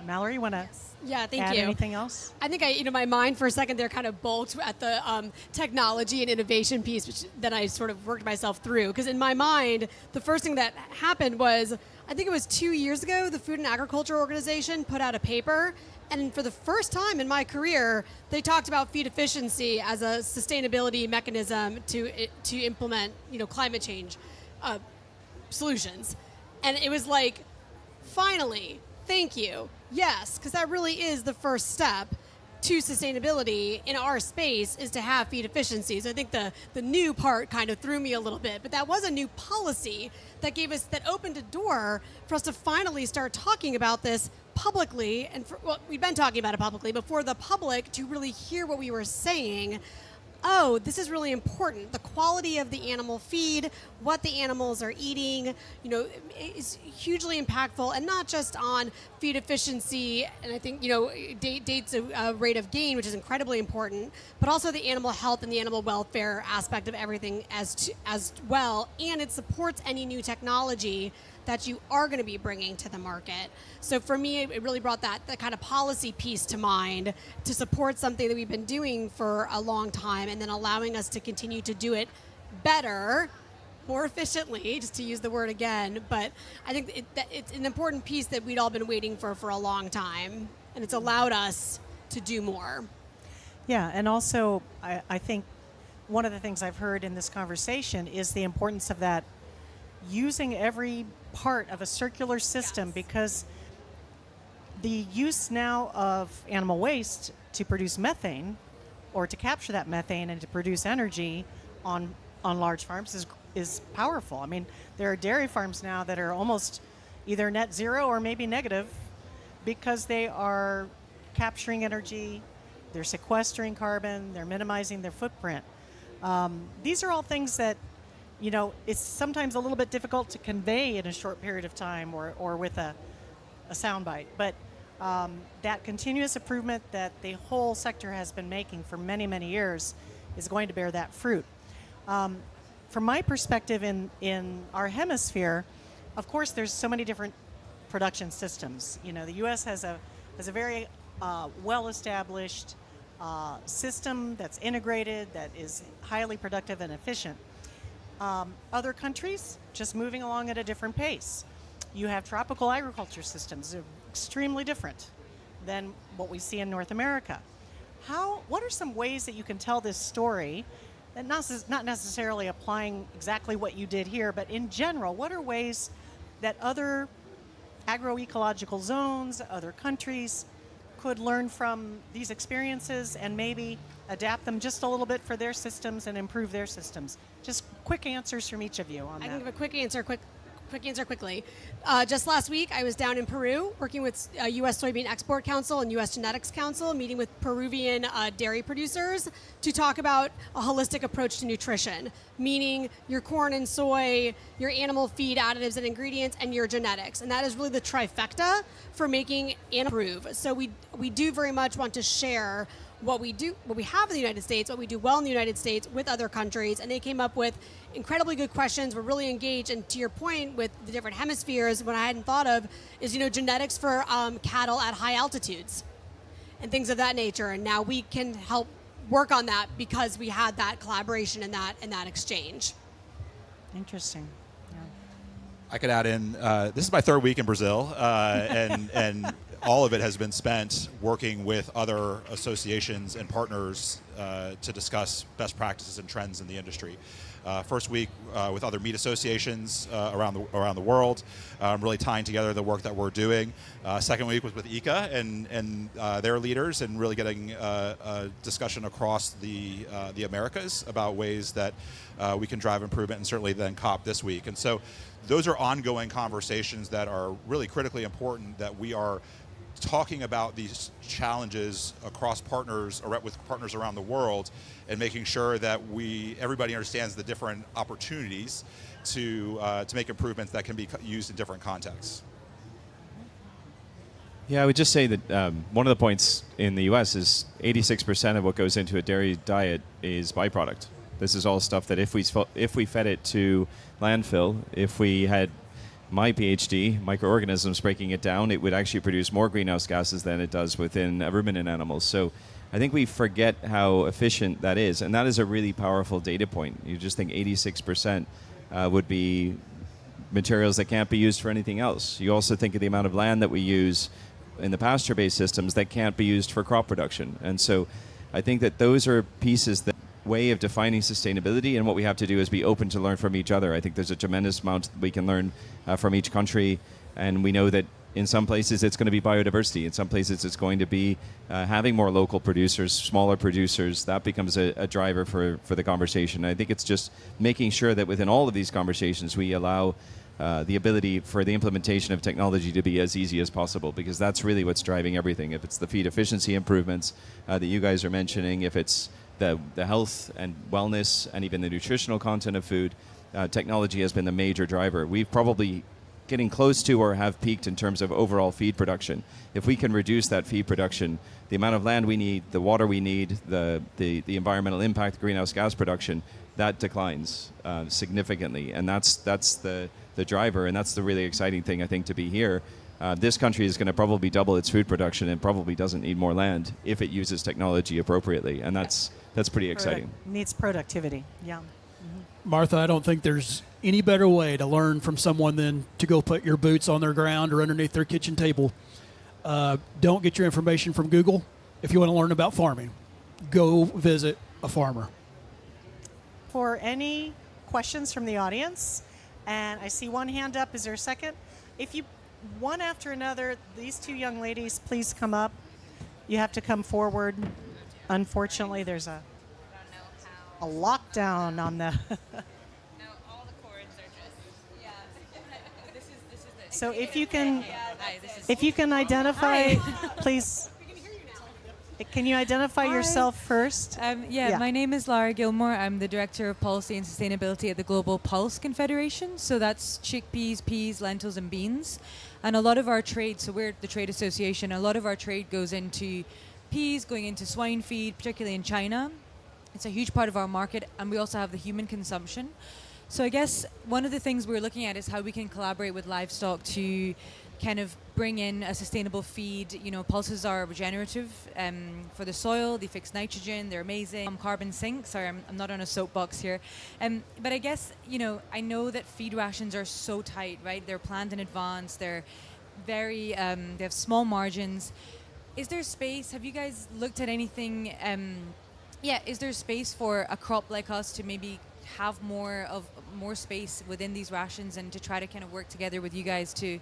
Mallory, you want to thank add you. anything else? I think my mind for a second there kind of bulked at the technology and innovation piece, which then I sort of worked myself through. Because in my mind, the first thing that happened was, I think it was 2 years ago, the Food and Agriculture Organization put out a paper. And for the first time in my career, they talked about feed efficiency as a sustainability mechanism to implement, climate change solutions. And it was like, finally, thank you. Yes, because that really is the first step to sustainability in our space, is to have feed efficiency. So I think the new part kind of threw me a little bit, but that was a new policy that opened a door for us to finally start talking about this publicly, and we've been talking about it publicly, but for the public to really hear what we were saying. Oh, this is really important. The quality of the animal feed, what the animals are eating, is hugely impactful, and not just on feed efficiency. And I think, dates a rate of gain, which is incredibly important, but also the animal health and the animal welfare aspect of everything as well. And it supports any new technology that you are going to be bringing to the market. So for me, it really brought that kind of policy piece to mind to support something that we've been doing for a long time, and then allowing us to continue to do it better, more efficiently, just to use the word again. But I think it's an important piece that we'd all been waiting for a long time, and it's allowed us to do more. Yeah, and also I think one of the things I've heard in this conversation is the importance of that using every part of a circular system, Yes. because the use now of animal waste to produce methane or to capture that methane and to produce energy on large farms is powerful. I mean, there are dairy farms now that are almost either net zero or maybe negative because they are capturing energy, they're sequestering carbon, they're minimizing their footprint. These are all things that, it's sometimes a little bit difficult to convey in a short period of time or with a soundbite. But that continuous improvement that the whole sector has been making for many, many years is going to bear that fruit. From my perspective in our hemisphere, of course, there's so many different production systems. The U.S. has a very well-established system that's integrated, that is highly productive and efficient. Other countries just moving along at a different pace. You have tropical agriculture systems, they're extremely different than what we see in North America. What are some ways that you can tell this story, and not necessarily applying exactly what you did here, but in general, what are ways that other agroecological zones, other countries could learn from these experiences and maybe adapt them just a little bit for their systems and improve their systems? Just quick answers from each of you on that. I can give a quick answer quickly. Just last week, I was down in Peru working with U.S. Soybean Export Council and U.S. Genetics Council, meeting with Peruvian dairy producers to talk about a holistic approach to nutrition, meaning your corn and soy, your animal feed additives and ingredients, and your genetics. And that is really the trifecta for making animal improve. So we do very much want to share what we have in the United States, what we do well in the United States with other countries, and they came up with incredibly good questions. We're really engaged, and to your point with the different hemispheres, what I hadn't thought of is genetics for cattle at high altitudes and things of that nature. And now we can help work on that because we had that collaboration and that exchange. Interesting. Yeah. I could add in, this is my third week in Brazil, and all of it has been spent working with other associations and partners to discuss best practices and trends in the industry. First week with other meat associations around the world, really tying together the work that we're doing. Second week was with ICA and their leaders, and really getting a discussion across the Americas about ways that we can drive improvement, and certainly then COP this week. And so those are ongoing conversations that are really critically important, that we are talking about these challenges across with partners around the world, and making sure that everybody understands the different opportunities to make improvements that can be used in different contexts. Yeah, I would just say that one of the points in the U.S. is 86% of what goes into a dairy diet is byproduct. This is all stuff that if we fed it to landfill, if we had my PhD, microorganisms breaking it down, it would actually produce more greenhouse gases than it does within ruminant animals. So I think we forget how efficient that is, and that is a really powerful data point. You just think 86% would be materials that can't be used for anything else. You also think of the amount of land that we use in the pasture-based systems that can't be used for crop production. And so I think that those are pieces that way of defining sustainability, and what we have to do is be open to learn from each other. I think there's a tremendous amount we can learn from each country, and we know that in some places it's going to be biodiversity, in some places it's going to be having more local producers, smaller producers. That becomes a driver for the conversation. I think it's just making sure that within all of these conversations we allow the ability for the implementation of technology to be as easy as possible, because that's really what's driving everything. If it's the feed efficiency improvements that you guys are mentioning, if it's the health and wellness and even the nutritional content of food, technology has been the major driver. We've probably getting close to or have peaked in terms of overall feed production. If we can reduce that feed production, the amount of land we need, the water we need, the environmental impact, the greenhouse gas production, that declines significantly. And that's the driver, and that's the really exciting thing, I think, to be here. This country is going to probably double its food production and probably doesn't need more land if it uses technology appropriately, and that's pretty exciting. Needs productivity, yeah. Martha, I don't think there's any better way to learn from someone than to go put your boots on their ground or underneath their kitchen table. Don't get your information from Google if you want to learn about farming. go visit a farmer. For any questions from the audience, and I see one hand up. Is there a second? If you, one after another, these two young ladies, please come up. You have to come forward. Unfortunately, there's a lockdown on the. No, all the cords are just. Yeah. This is the. So if you can, Hi, this is. if you can identify, please. Can you identify Hi. yourself first? Yeah, my name is Lara Gilmore. I'm the Director of Policy and Sustainability at the Global Pulse Confederation. So that's chickpeas, peas, lentils, and beans. And a lot of our trade, so we're the trade association, a lot of our trade goes into peas, going into swine feed, particularly in China. It's a huge part of our market, and we also have the human consumption. So I guess one of the things we're looking at is how we can collaborate with livestock to kind of bring in a sustainable feed. You know, pulses are regenerative for the soil. They fix nitrogen. They're amazing. Carbon sink. Sorry, I'm not on a soapbox here. But I guess, you know, I know that feed rations are so tight, right? They're planned in advance. They're very, they have small margins. Is there space? Have you guys looked at anything? Is there space for a crop like us to maybe have more space within these rations and to try to kind of work together with you guys to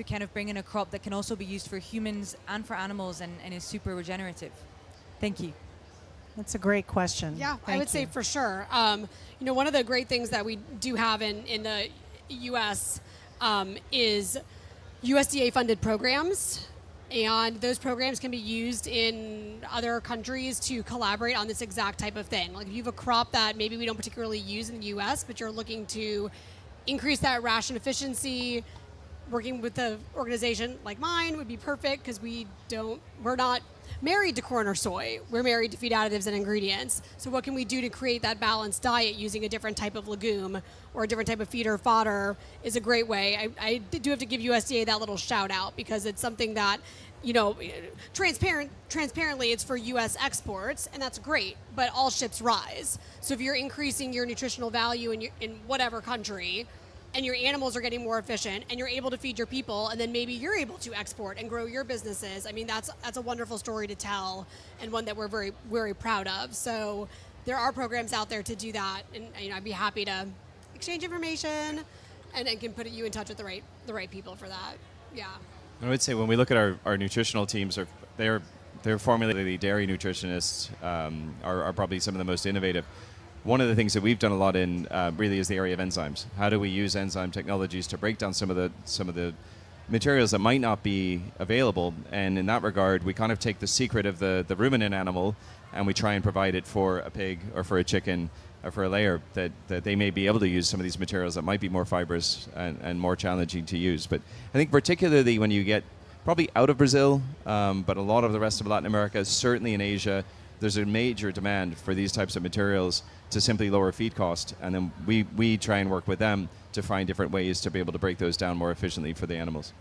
kind of bring in a crop that can also be used for humans and for animals and is super regenerative? Thank you. That's a great question. Yeah, I Thank would say you. for sure. You know, one of the great things that we do have in the U.S. Is USDA-funded programs. And those programs can be used in other countries to collaborate on this exact type of thing. Like if you have a crop that maybe we don't particularly use in the U.S., but you're looking to increase that ration efficiency, working with an organization like mine would be perfect because we're not married to corn or soy. We're married to feed additives and ingredients. So what can we do to create that balanced diet using a different type of legume or a different type of feed or fodder is a great way. I do have to give USDA that little shout out because it's something that, you know, transparently it's for U.S. exports, and that's great, but all ships rise. So if you're increasing your nutritional value in whatever country, and your animals are getting more efficient, and you're able to feed your people, and then maybe you're able to export and grow your businesses. I mean, that's a wonderful story to tell, and one that we're very, very proud of. So there are programs out there to do that, and you know, I'd be happy to exchange information, and can put you in touch with the right people for that. Yeah. I would say when we look at our nutritional teams, they're formulated dairy nutritionists are probably some of the most innovative. One of the things that we've done a lot in really is the area of enzymes. How do we use enzyme technologies to break down some of the materials that might not be available? And in that regard, we kind of take the secret of the ruminant animal and we try and provide it for a pig or for a chicken or for a layer that they may be able to use some of these materials that might be more fibrous and more challenging to use. But I think particularly when you get probably out of Brazil, but a lot of the rest of Latin America, certainly in Asia, there's a major demand for these types of materials to simply lower feed cost, and then we try and work with them to find different ways to be able to break those down more efficiently for the animals.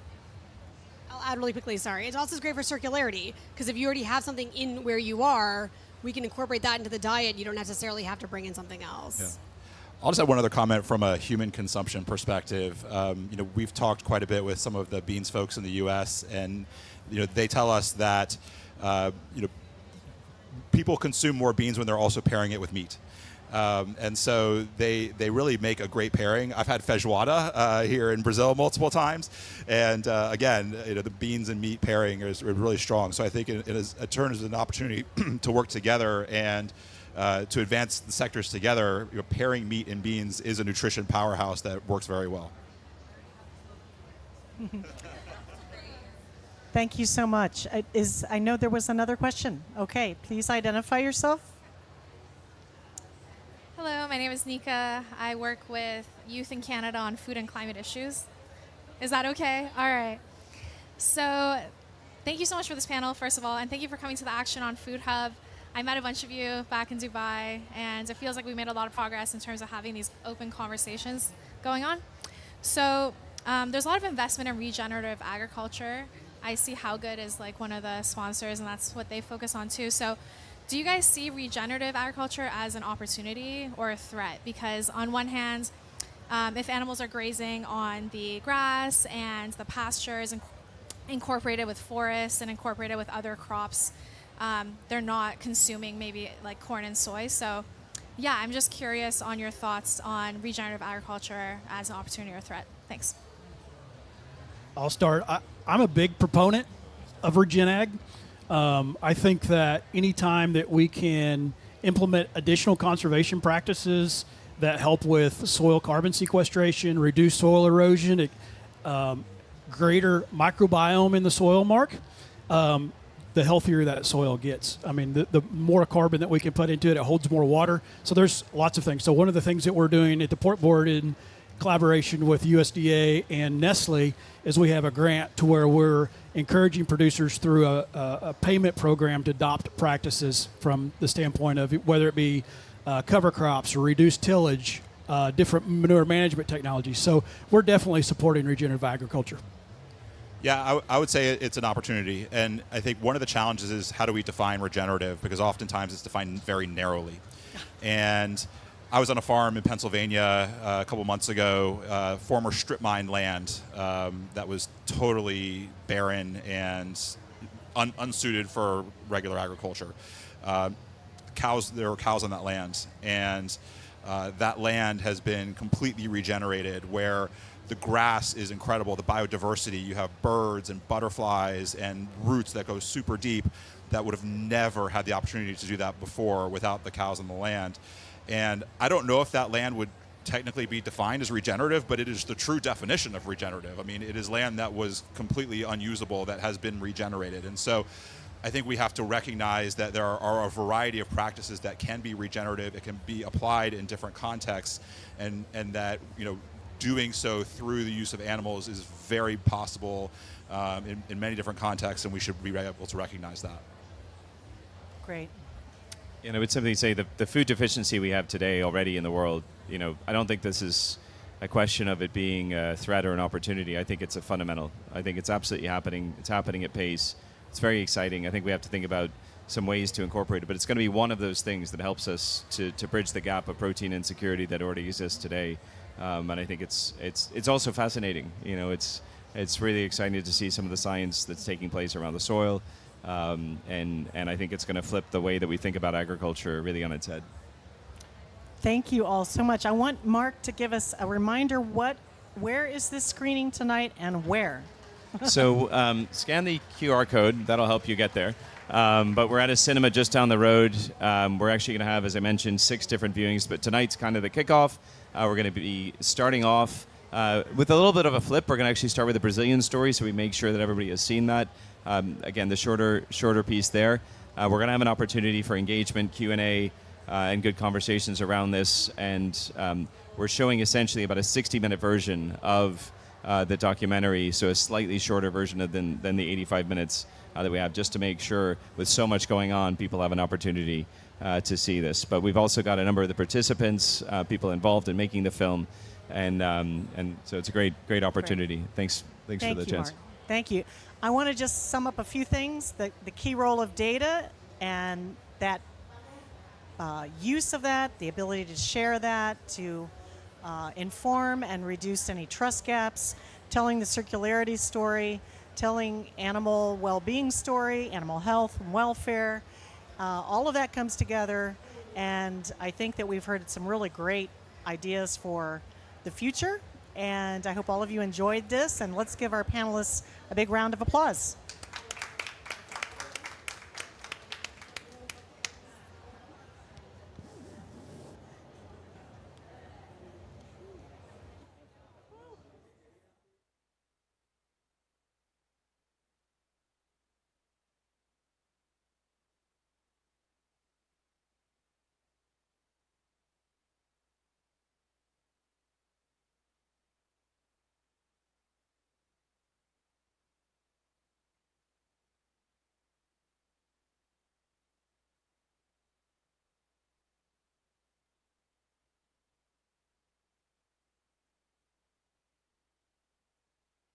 I'll add really quickly, sorry. It also is great for circularity, because if you already have something in where you are, we can incorporate that into the diet. You don't necessarily have to bring in something else. Yeah. I'll just add one other comment from a human consumption perspective. You know, we've talked quite a bit with some of the beans folks in the U.S., and you know, they tell us that you know, people consume more beans when they're also pairing it with meat. And so they really make a great pairing. I've had feijoada here in Brazil multiple times, and again, you know, the beans and meat pairing is really strong. So I think it turns an opportunity to work together and to advance the sectors together. You know, pairing meat and beans is a nutrition powerhouse that works very well. Thank you so much. I know there was another question. Okay, please identify yourself. Hello, my name is Nika. I work with youth in Canada on food and climate issues. Is that okay? All right. So thank you so much for this panel, first of all, and thank you for coming to the Action on Food Hub. I met a bunch of you back in Dubai, and it feels like we made a lot of progress in terms of having these open conversations going on. So there's a lot of investment in regenerative agriculture. I see How Good is like one of the sponsors, and that's what they focus on too. So do you guys see regenerative agriculture as an opportunity or a threat? Because on one hand, if animals are grazing on the grass and the pasture is incorporated with forests and incorporated with other crops, they're not consuming maybe like corn and soy. So yeah, I'm just curious on your thoughts on regenerative agriculture as an opportunity or threat. Thanks. I'll start. I'm a big proponent of regen ag. I think that anytime that we can implement additional conservation practices that help with soil carbon sequestration, reduce soil erosion, greater microbiome in the soil, Mark, the healthier that soil gets. I mean, the more carbon that we can put into it, it holds more water. So there's lots of things. So one of the things that we're doing at the Port Board in collaboration with USDA and Nestle is we have a grant to where we're encouraging producers through a payment program to adopt practices from the standpoint of whether it be cover crops or reduced tillage, different manure management technologies. So we're definitely supporting regenerative agriculture. Yeah, I would say it's an opportunity. And I think one of the challenges is how do we define regenerative? Because oftentimes it's defined very narrowly. And I was on a farm in Pennsylvania a couple months ago, former strip mine land that was totally barren and unsuited for regular agriculture. There were cows on that land, and that land has been completely regenerated where the grass is incredible, the biodiversity. You have birds and butterflies and roots that go super deep that would have never had the opportunity to do that before without the cows on the land. And I don't know if that land would technically be defined as regenerative, but it is the true definition of regenerative. I mean, it is land that was completely unusable that has been regenerated. And so I think we have to recognize that there are a variety of practices that can be regenerative. It can be applied in different contexts, and that, you know, doing so through the use of animals is very possible in many different contexts, and we should be able to recognize that. Great. And I would simply say the food deficiency we have today already in the world, you know, I don't think this is a question of it being a threat or an opportunity. I think it's a fundamental. I think it's absolutely happening. It's happening at pace. It's very exciting. I think we have to think about some ways to incorporate it, but it's going to be one of those things that helps us to bridge the gap of protein insecurity that already exists today. And I think it's also fascinating. You know, it's really exciting to see some of the science that's taking place around the soil. And I think it's going to flip the way that we think about agriculture really on its head. Thank you all so much. I want Mark to give us a reminder. Where is this screening tonight and where? So scan the QR code. That'll help you get there. But we're at a cinema just down the road. We're actually going to have, as I mentioned, 6 different viewings. But tonight's kind of the kickoff. We're going to be starting off with a little bit of a flip. We're going to actually start with a Brazilian story, so we make sure that everybody has seen that. Again, the shorter piece there. We're going to have an opportunity for engagement, Q&A, and good conversations around this. And we're showing essentially about a 60-minute version of the documentary, so a slightly shorter version than the 85 minutes that we have, just to make sure, with so much going on, people have an opportunity to see this. But we've also got a number of the participants, people involved in making the film, and so it's a great opportunity. Great. Thanks for the chance. Mark. Thank you. I want to just sum up a few things. The key role of data and that use of that, the ability to share that, to inform and reduce any trust gaps, telling the circularity story, telling animal well-being story, animal health and welfare. All of that comes together, and I think that we've heard some really great ideas for the future, and I hope all of you enjoyed this, and let's give our panelists a big round of applause.